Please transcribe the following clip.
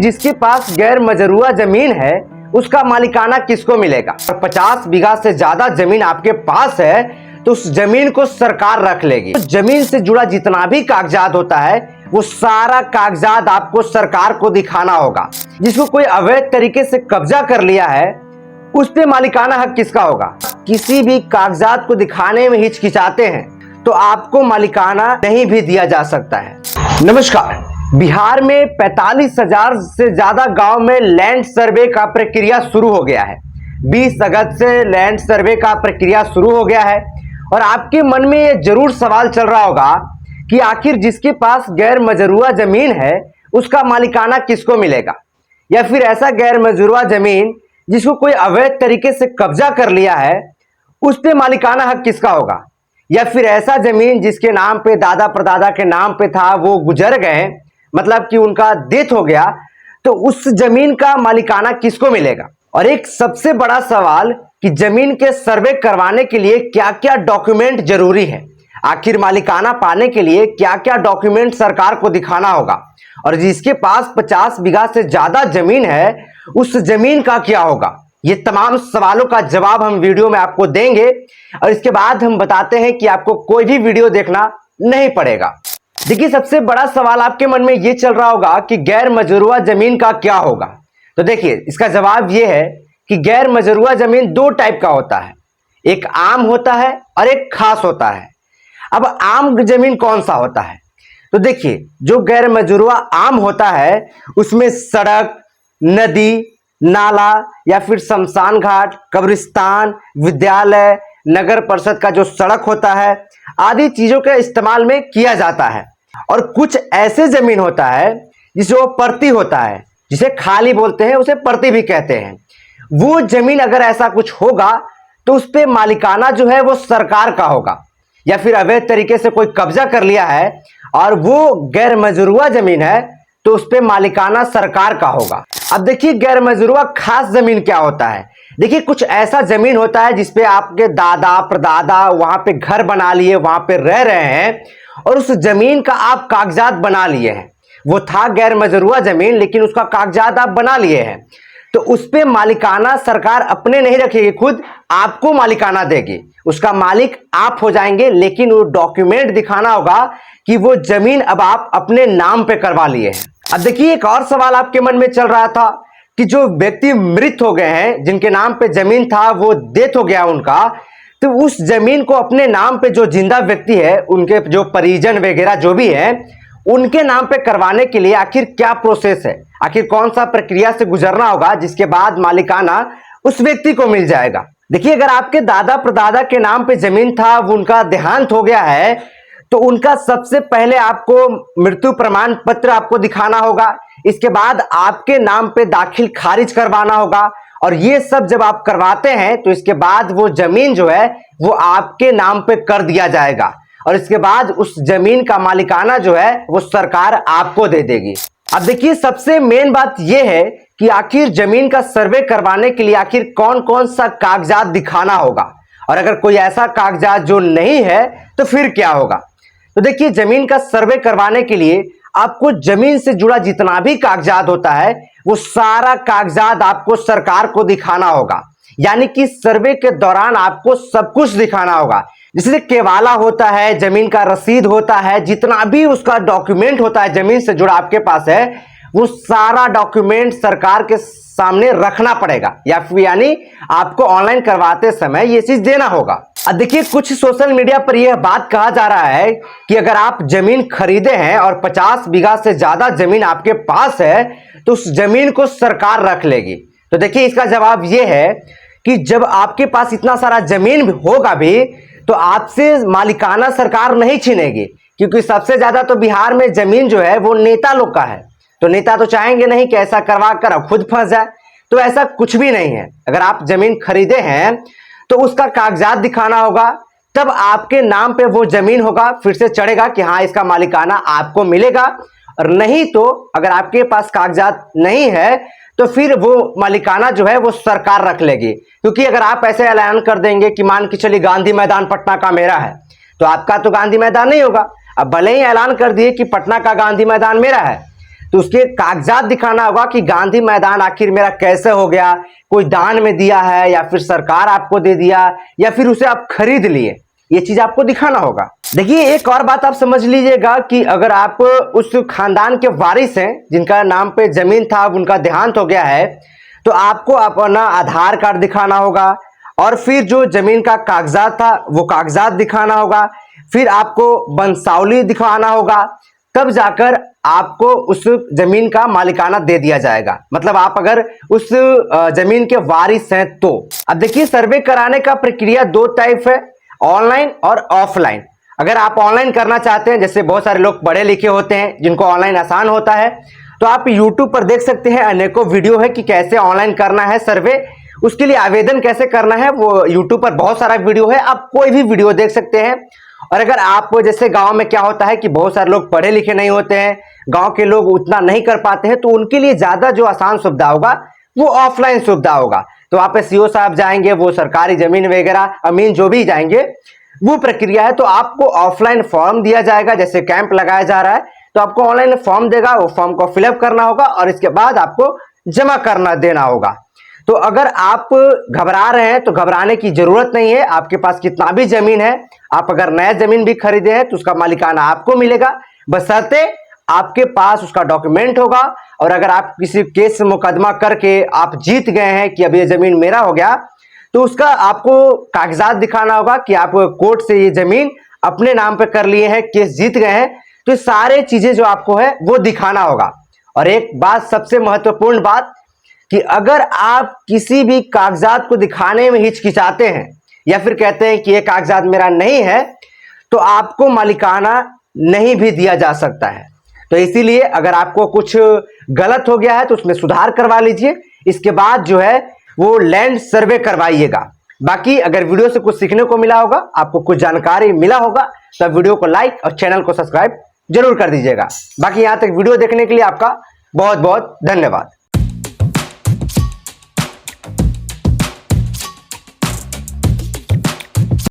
जिसके पास गैर मजरूआ जमीन है उसका मालिकाना किसको मिलेगा। और 50 बीघा से ज्यादा जमीन आपके पास है तो उस जमीन को सरकार रख लेगी। तो जमीन से जुड़ा जितना भी कागजात होता है वो सारा कागजात आपको सरकार को दिखाना होगा। जिसको कोई अवैध तरीके से कब्जा कर लिया है उस पे मालिकाना हक किसका होगा। किसी भी कागजात को दिखाने में हिचकिचाते हैं तो आपको मालिकाना नहीं भी दिया जा सकता है। नमस्कार, बिहार में 45,000 से ज्यादा गांव में लैंड सर्वे का प्रक्रिया शुरू हो गया है। 20 अगस्त से लैंड सर्वे का प्रक्रिया शुरू हो गया है और आपके मन में ये जरूर सवाल चल रहा होगा कि आखिर जिसके पास गैर मजरूआ जमीन है उसका मालिकाना किसको मिलेगा, या फिर ऐसा गैर मजरूआ जमीन जिसको कोई अवैध तरीके से कब्जा कर लिया है उस पे मालिकाना हक किसका होगा, या फिर ऐसा जमीन जिसके नाम पे दादा परदादा के नाम पे था वो गुजर गए, मतलब कि उनका डेथ हो गया, तो उस जमीन का मालिकाना किसको मिलेगा। और एक सबसे बड़ा सवाल कि जमीन के सर्वे करवाने के लिए क्या क्या डॉक्यूमेंट जरूरी है, आखिर मालिकाना पाने के लिए क्या क्या डॉक्यूमेंट सरकार को दिखाना होगा, और जिसके पास 50 बीघा से ज्यादा जमीन है उस जमीन का क्या होगा। ये तमाम सवालों का जवाब हम वीडियो में आपको देंगे और इसके बाद हम बताते हैं कि आपको कोई भी वीडियो देखना नहीं पड़ेगा। देखिए, सबसे बड़ा सवाल आपके मन में ये चल रहा होगा कि गैर मजरूआ जमीन का क्या होगा। तो देखिए, इसका जवाब ये है कि गैर मजरूआ जमीन दो टाइप का होता है, एक आम होता है और एक खास होता है। अब आम जमीन कौन सा होता है, तो देखिए, जो गैर मजरूआ आम होता है उसमें सड़क, नदी, नाला या फिर शमशान घाट, कब्रिस्तान, विद्यालय, नगर परिषद का जो सड़क होता है आदि चीजों के इस्तेमाल में किया जाता है। और कुछ ऐसे जमीन होता है जिसे वो परती होता है, जिसे खाली बोलते हैं, उसे परती भी कहते हैं। वो जमीन अगर ऐसा कुछ होगा तो उस पे मालिकाना जो है वो सरकार का होगा, या फिर अवैध तरीके से कोई कब्जा कर लिया है और वो गैर मजरूआ जमीन है तो उस पे मालिकाना सरकार का होगा। अब देखिए, गैर मजरूआ खास जमीन क्या होता है। देखिए, कुछ ऐसा जमीन होता है जिसपे आपके दादा परदादा वहां पे घर बना लिए, वहां पे रह रहे हैं और उस जमीन का आप कागजात बना लिए हैं। वो था गैर मजरूआ जमीन लेकिन उसका कागजात आप बना लिए हैं, तो उस पे मालिकाना सरकार अपने नहीं रखेगी, खुद आपको मालिकाना देगी। उसका मालिक आप हो जाएंगे, लेकिन वो डॉक्यूमेंट दिखाना होगा कि वो जमीन अब आप अपने नाम पे करवा लिए हैं। अब देखिए, एक और सवाल आपके मन में चल रहा था कि जो व्यक्ति मृत हो गए हैं, जिनके नाम पे जमीन था वो डेथ हो गया उनका, तो उस जमीन को अपने नाम पे जो जिंदा व्यक्ति है, उनके जो परिजन वगैरह जो भी है, उनके नाम पे करवाने के लिए आखिर क्या प्रोसेस है, आखिर कौन सा प्रक्रिया से गुजरना होगा जिसके बाद मालिकाना उस व्यक्ति को मिल जाएगा। देखिए, अगर आपके दादा परदादा के नाम पे जमीन था, वो उनका देहांत हो गया है, तो उनका सबसे पहले आपको मृत्यु प्रमाण पत्र आपको दिखाना होगा। इसके बाद आपके नाम पे दाखिल खारिज करवाना होगा, और ये सब जब आप करवाते हैं तो इसके बाद वो जमीन जो है वो आपके नाम पे कर दिया जाएगा, और इसके बाद उस जमीन का मालिकाना जो है वो सरकार आपको दे देगी। अब देखिए, सबसे मेन बात यह है कि आखिर जमीन का सर्वे करवाने के लिए आखिर कौन कौन सा कागजात दिखाना होगा, और अगर कोई ऐसा कागजात जो नहीं है तो फिर क्या होगा। तो देखिए, जमीन का सर्वे करवाने के लिए आपको जमीन से जुड़ा जितना भी कागजात होता है वो सारा कागजात आपको सरकार को दिखाना होगा, यानी कि सर्वे के दौरान आपको सब कुछ दिखाना होगा। जैसे केवाला होता है, जमीन का रसीद होता है, जितना भी उसका डॉक्यूमेंट होता है जमीन से जुड़ा आपके पास है, वो सारा डॉक्यूमेंट सरकार के सामने रखना पड़ेगा, या फिर यानी आपको ऑनलाइन करवाते समय ये चीज देना होगा। अब देखिए, कुछ सोशल मीडिया पर यह बात कहा जा रहा है कि अगर आप जमीन खरीदे हैं और 50 बीघा से ज्यादा जमीन आपके पास है तो उस जमीन को सरकार रख लेगी। तो देखिए, इसका जवाब यह है कि जब आपके पास इतना सारा जमीन होगा भी तो आपसे मालिकाना सरकार नहीं छीनेगी, क्योंकि सबसे ज्यादा तो बिहार में जमीन जो है वो नेता लोग का है, तो नेता तो चाहेंगे नहीं कि ऐसा करवा कर खुद फंस जाए। तो ऐसा कुछ भी नहीं है। अगर आप जमीन खरीदे हैं तो उसका कागजात दिखाना होगा, तब आपके नाम पे वो जमीन होगा, फिर से चढ़ेगा कि हाँ इसका मालिकाना आपको मिलेगा। और नहीं तो अगर आपके पास कागजात नहीं है तो फिर वो मालिकाना जो है वो सरकार रख लेगी। क्योंकि अगर आप ऐसे ऐलान कर देंगे कि मान के चलिए गांधी मैदान पटना का मेरा है, तो आपका तो गांधी मैदान नहीं होगा। अब भले ही ऐलान कर दिए कि पटना का गांधी मैदान मेरा है, तो उसके कागजात दिखाना होगा कि गांधी मैदान आखिर मेरा कैसे हो गया, कोई दान में दिया है या फिर सरकार आपको दे दिया या फिर उसे आप खरीद लिए, ये चीज आपको दिखाना होगा। देखिए एक और बात आप समझ लीजिएगा कि अगर आप उस खानदान के वारिस हैं जिनका नाम पे जमीन था, अब उनका देहांत हो गया है, तो आपको अपना आधार कार्ड दिखाना होगा और फिर जो जमीन का कागजात था वो कागजात दिखाना होगा, फिर आपको वंशावली दिखाना होगा, तब जाकर आपको उस जमीन का मालिकाना दे दिया जाएगा। मतलब आप अगर उस जमीन के वारिस हैं तो। अब देखिए सर्वे कराने का प्रक्रिया दो टाइप है, ऑनलाइन और ऑफलाइन। अगर आप ऑनलाइन करना चाहते हैं, जैसे बहुत सारे लोग पढ़े लिखे होते हैं जिनको ऑनलाइन आसान होता है, तो आप YouTube पर देख सकते हैं, अनेकों वीडियो है कि कैसे ऑनलाइन करना है सर्वे, उसके लिए आवेदन कैसे करना है, वो YouTube पर बहुत सारा वीडियो है, आप कोई भी वीडियो देख सकते हैं। और अगर आप जैसे गांव में क्या होता है कि बहुत सारे लोग पढ़े लिखे नहीं होते हैं, गांव के लोग उतना नहीं कर पाते हैं, तो उनके लिए ज्यादा जो आसान सुविधा होगा वो ऑफलाइन सुविधा होगा। तो वहां पे सीओ साहब जाएंगे, वो सरकारी जमीन वगैरह अमीन जो भी जाएंगे, वो प्रक्रिया है। तो आपको ऑफलाइन फॉर्म दिया जाएगा, जैसे कैंप लगाया जा रहा है तो आपको ऑनलाइन फॉर्म देगा, वो फॉर्म को फिलअप करना होगा और इसके बाद आपको जमा करना देना होगा। तो अगर आप घबरा रहे हैं तो घबराने की जरूरत नहीं है। आपके पास कितना भी जमीन है, आप अगर नया जमीन भी खरीदे हैं तो उसका मालिकाना आपको मिलेगा, बशर्ते आपके पास उसका डॉक्यूमेंट होगा। और अगर आप किसी केस मुकदमा करके आप जीत गए हैं कि अब ये जमीन मेरा हो गया, तो उसका आपको कागजात दिखाना होगा कि आप कोर्ट से ये जमीन अपने नाम पे कर लिए हैं, केस जीत गए हैं। तो सारे चीजें जो आपको है वो दिखाना होगा। और एक बात सबसे महत्वपूर्ण बात कि अगर आप किसी भी कागजात को दिखाने में हिचकिचाते हैं या फिर कहते हैं कि ये कागजात मेरा नहीं है, तो आपको मालिकाना नहीं भी दिया जा सकता है। तो इसीलिए अगर आपको कुछ गलत हो गया है तो उसमें सुधार करवा लीजिए, इसके बाद जो है वो लैंड सर्वे करवाइएगा। बाकी अगर वीडियो से कुछ सीखने को मिला होगा, आपको कुछ जानकारी मिला होगा, तो वीडियो को लाइक और चैनल को सब्सक्राइब जरूर कर दीजिएगा। बाकी यहां तक वीडियो देखने के लिए आपका बहुत बहुत धन्यवाद।